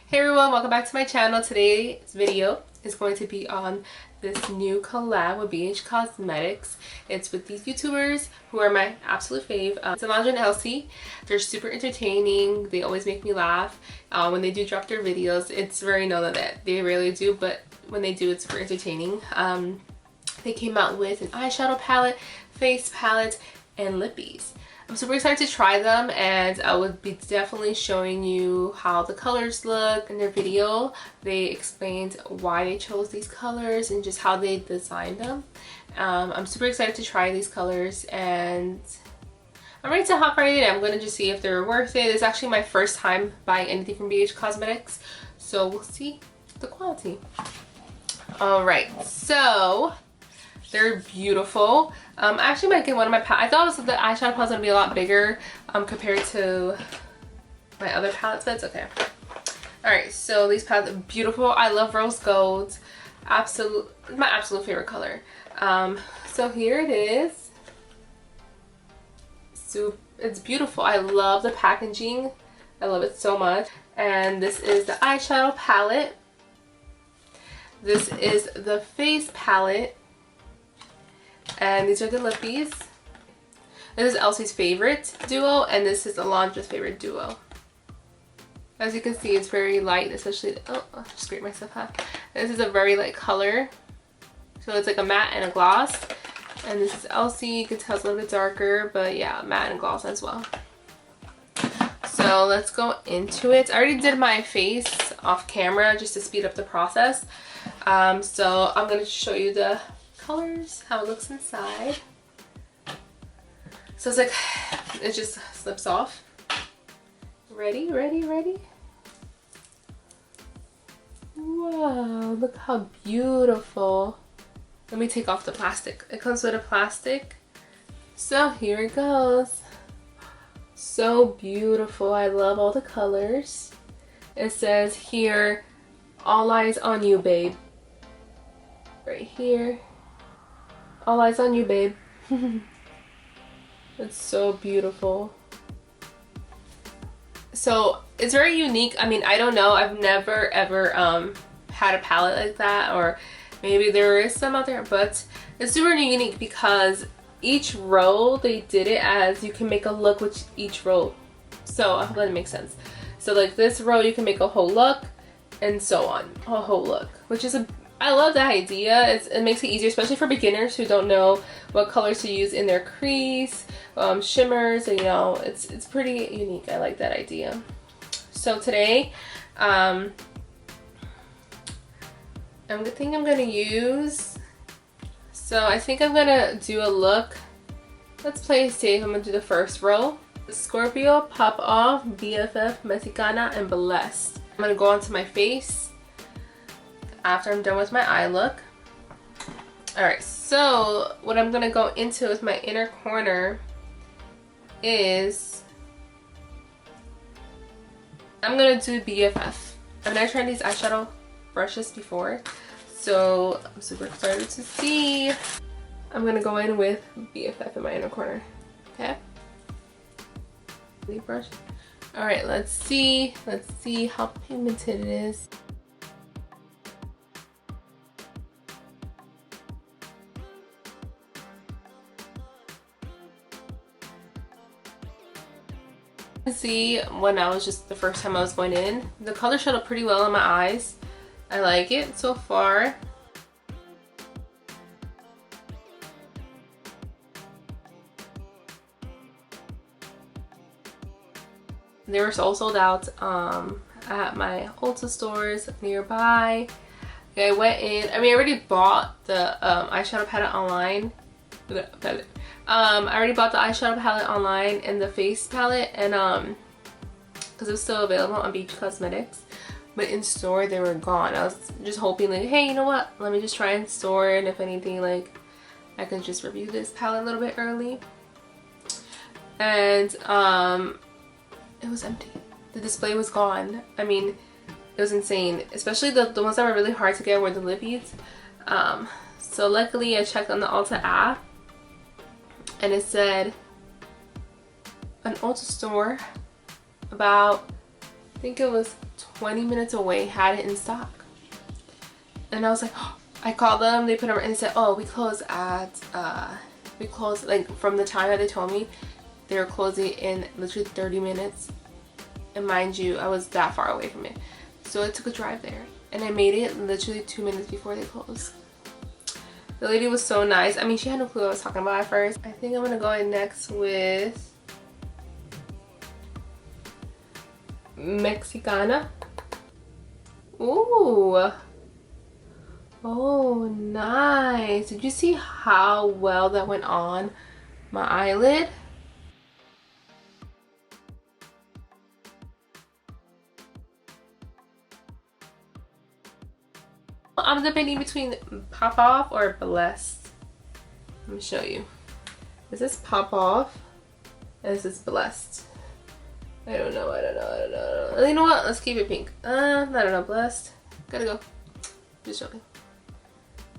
Hey everyone, welcome back to my channel. Today's video is going to be on this new collab with BH Cosmetics. It's with these YouTubers who are my absolute fave. It's Alondra and Elsy. They're super entertaining. They always make me laugh. When they do drop their videos, it's very known that they rarely do, but when they do, it's super entertaining. They came out with an eyeshadow palette, face palette, and lippies. I'm super excited to try them, and I would be definitely showing you how the colors look. In their video, they explained why they chose these colors and just how they designed them. I'm super excited to try these colors, and I'm ready to hop right in. I'm going to just see if they're worth it. It's actually my first time buying anything from BH Cosmetics, so we'll see the quality. Alright, so they're beautiful. I actually might get one of my palettes. I thought the eyeshadow palette was going to be a lot bigger compared to my other palettes, but it's okay. Alright, so these palettes are beautiful. I love rose gold. My absolute favorite color. So here it is. So it's beautiful. I love the packaging. I love it so much. And this is the eyeshadow palette. This is the face palette. And these are the lippies. This is Elsy's favorite duo, and this is Alondra's favorite duo. As you can see, it's very light, especially, oh, I just scraped myself out. This is a very light color. So it's like a matte and a gloss. And this is Elsy. You can tell it's a little bit darker, but yeah, matte and gloss as well. So let's go into it. I already did my face off camera just to speed up the process. So I'm going to show you the colors, how it looks inside. So it's like, it just slips off. Ready? Wow, look how beautiful. Let me take off the plastic. It comes with a plastic. So here it goes. So beautiful. I love all the colors. It says here, all eyes on you, babe. Right here. All eyes on you, babe. It's so beautiful. So it's very unique. I mean, I don't know. I've never ever had a palette like that, or maybe there is some out there, but it's super unique because each row they did it as you can make a look with each row. So I hope that makes sense. So like this row you can make a whole look, and so on, a whole look, which is I love that idea. It makes it easier, especially for beginners who don't know what colors to use in their crease, shimmers, and, you know, it's pretty unique. I like that idea. So today, I think I'm gonna use. So I think I'm gonna do a look. Let's play it safe. I'm gonna do the first row. The Scorpio, Pop Off, BFF, Mexicana, and Blessed. I'm gonna go onto my face after I'm done with my eye look. Alright, so what I'm gonna go into with my inner corner is I'm gonna do BFF. I've never tried these eyeshadow brushes before, so I'm super excited to see. I'm gonna go in with BFF in my inner corner. Okay. Brush. Alright, let's see how pigmented it is. See, when I was just the first time I was going in, the color showed up pretty well in my eyes. I like it so far. They were all sold out at my Ulta stores nearby. I went in, I already bought the eyeshadow palette online. I already bought the eyeshadow palette online and the face palette, and because it was still available on BH Cosmetics, but in store they were gone. I was just hoping like, hey, you know what, let me just try in store, and if anything, like I could just review this palette a little bit early. And it was empty. The display was gone. I mean, it was insane, especially the ones that were really hard to get were the lippies. So luckily I checked on the Ulta app, and it said an Ulta store about think it was 20 minutes away, had it in stock. And I was like, oh, I called them, they put them, and they said, oh, we close like from the time that they told me, they were closing in literally 30 minutes. And mind you, I was that far away from it. So I took a drive there, and I made it literally 2 minutes before they closed. The lady was so nice. I mean, she had no clue what I was talking about at first. I think I'm gonna go in next with Mexicana. Ooh. Oh, nice. Did you see how well that went on my eyelid? I'm debating between Pop Off or Blessed. Let me show you. This is Pop Off and this is Blessed. I don't know. You know what? Let's keep it pink. I don't know. Blessed. Gotta go. Just joking.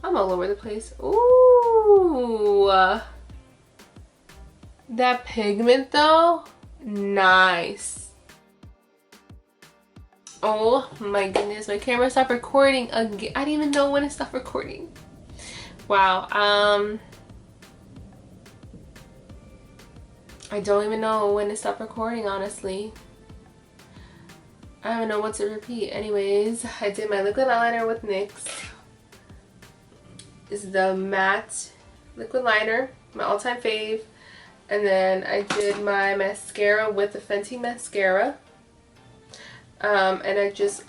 I'm all over the place. Ooh. That pigment though, nice. Oh my goodness, my camera stopped recording again. I didn't even know when it stopped recording. Wow. I don't even know when it stopped recording, honestly. I don't even know what to repeat. Anyways, I did my liquid eyeliner with NYX. This is the matte liquid liner, my all-time fave. And then I did my mascara with the Fenty mascara. And I just,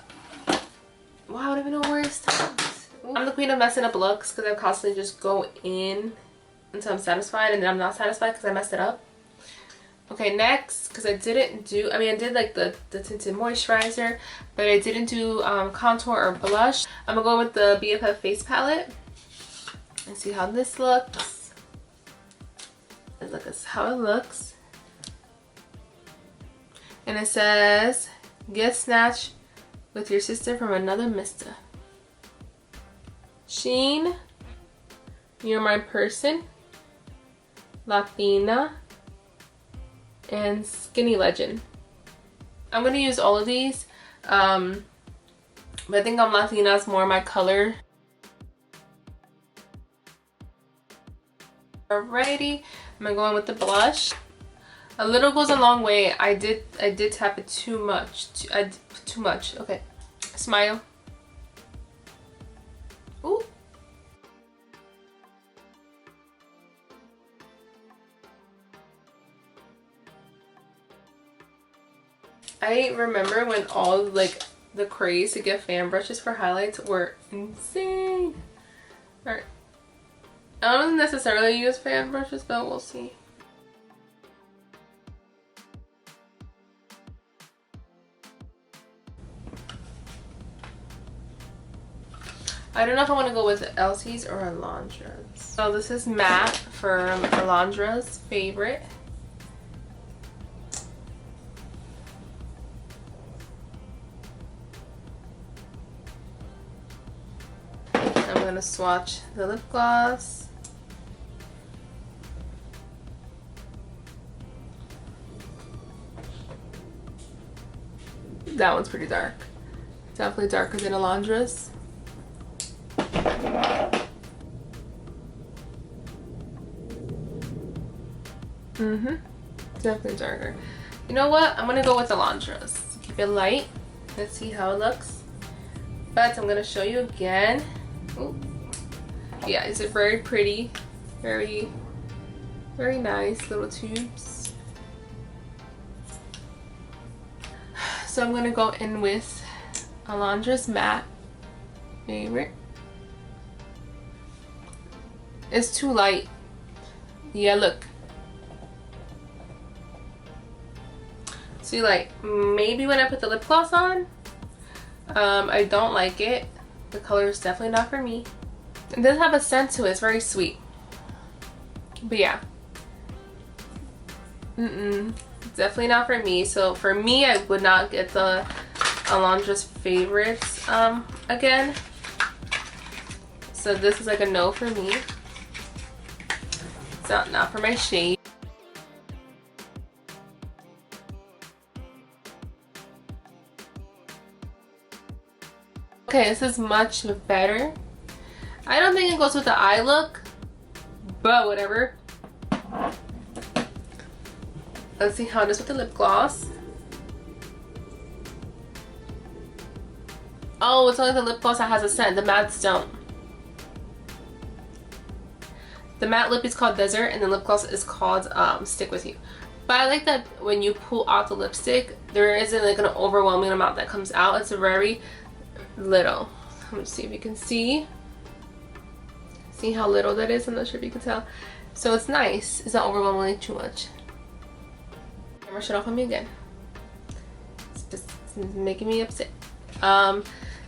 wow, I don't even know where it stops. I'm the queen of messing up looks because I constantly just go in until I'm satisfied, and then I'm not satisfied because I messed it up. Okay, next, because I didn't do, I did like the tinted moisturizer, but I didn't do contour or blush. I'm gonna go with the BFF face palette and see how this looks. And look at how it looks. And it says, get snatched with your sister from another mister. Sheen, you're my person. Latina. And Skinny Legend. I'm going to use all of these. But I think on Latina is more my color. Alrighty. I'm going with the blush. A little goes a long way. I did tap it too much. Too much. Okay. Smile. Ooh. I remember when all like the craze to get fan brushes for highlights were insane. Alright. I don't necessarily use fan brushes, but we'll see. I don't know if I want to go with Elsy's or Alondra's. So this is matte from Alondra's favorite. I'm going to swatch the lip gloss. That one's pretty dark. Definitely darker than Alondra's. Definitely darker. You know what? I'm gonna go with Alondra's. Keep it light. Let's see how it looks. But I'm gonna show you again. Ooh. Yeah, it's a very pretty, very nice little tubes. So I'm gonna go in with Alondra's matte favorite. It's too light. Yeah, look. See, like, maybe when I put the lip gloss on, I don't like it. The color is definitely not for me. It does have a scent to it. It's very sweet. But yeah. Definitely not for me. So for me, I would not get the Alondra's favorites again. So this is like a no for me. It's not for my shade. Okay, this is much better. I don't think it goes with the eye look, but whatever. Let's see how it is with the lip gloss. Oh, it's only the lip gloss that has a scent. The mattes don't. The matte lip is called Desert and the lip gloss is called Stick With You. But I like that when you pull out the lipstick, there isn't like an overwhelming amount that comes out. It's a very little. Let me see if you can see. See how little that is? I'm not sure if you can tell. So it's nice. It's not overwhelmingly too much. Camera shut off on me again. It's just making me upset.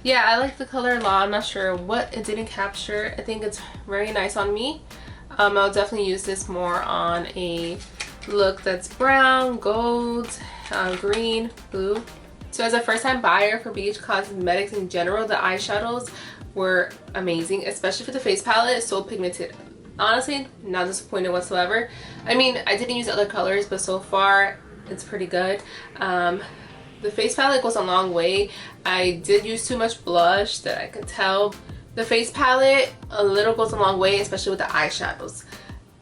Yeah, I like the color a lot. I'm not sure what it didn't capture. I think it's very nice on me. I'll definitely use this more on a look that's brown, gold, green, blue. So as a first-time buyer for BH Cosmetics in general, the eyeshadows were amazing, especially for the face palette. It's so pigmented. Honestly, not disappointed whatsoever. I mean, I didn't use other colors, but so far it's pretty good. The face palette goes a long way. I did use too much blush that I could tell. The face palette a little goes a long way, especially with the eyeshadows.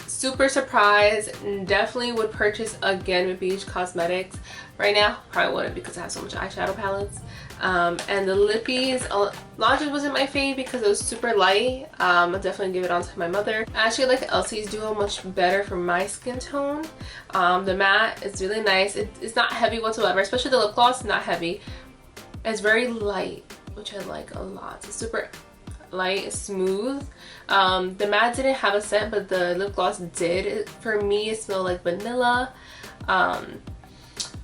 Super surprised, and definitely would purchase again with BH Cosmetics. Right now, probably wouldn't because I have so much eyeshadow palettes. And the lippies, Alondra wasn't my fave because it was super light. I'll definitely give it on to my mother. I actually like Elsy's Duo much better for my skin tone. The matte is really nice. It's not heavy whatsoever, especially the lip gloss is not heavy. It's very light, which I like a lot. It's super light, smooth. The matte didn't have a scent, but the lip gloss did. For me, it smelled like vanilla.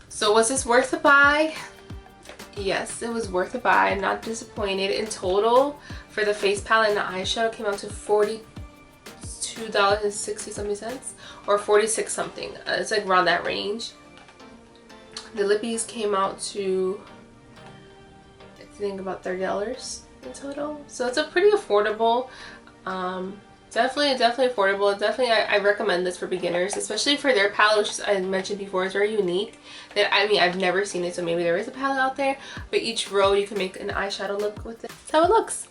So was this worth a buy? Yes, it was worth a buy. I'm not disappointed. In total, for the face palette and the eyeshadow, came out to $42.60 something or 46 something. It's like around that range. The lippies came out to, I think, about $30 in total. So it's a pretty affordable. Definitely affordable. Definitely, I recommend this for beginners, especially for their palette, which I mentioned before is very unique. That, I mean, I've never seen it, so maybe there is a palette out there, but each row you can make an eyeshadow look with it. That's how it looks.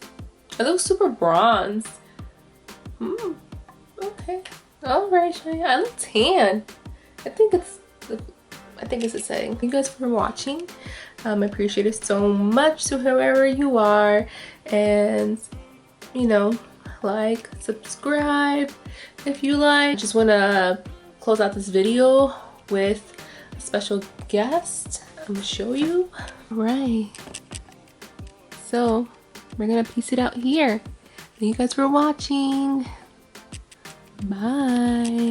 It looks super bronze. Okay. Alright, I look tan. I think it's a setting. Thank you guys for watching. I appreciate it so much to whoever you are, and you know, like, subscribe if you like. I just want to close out this video with a special guest. I'm gonna show you. Right, so we're gonna piece it out here. Thank you guys for watching. Bye.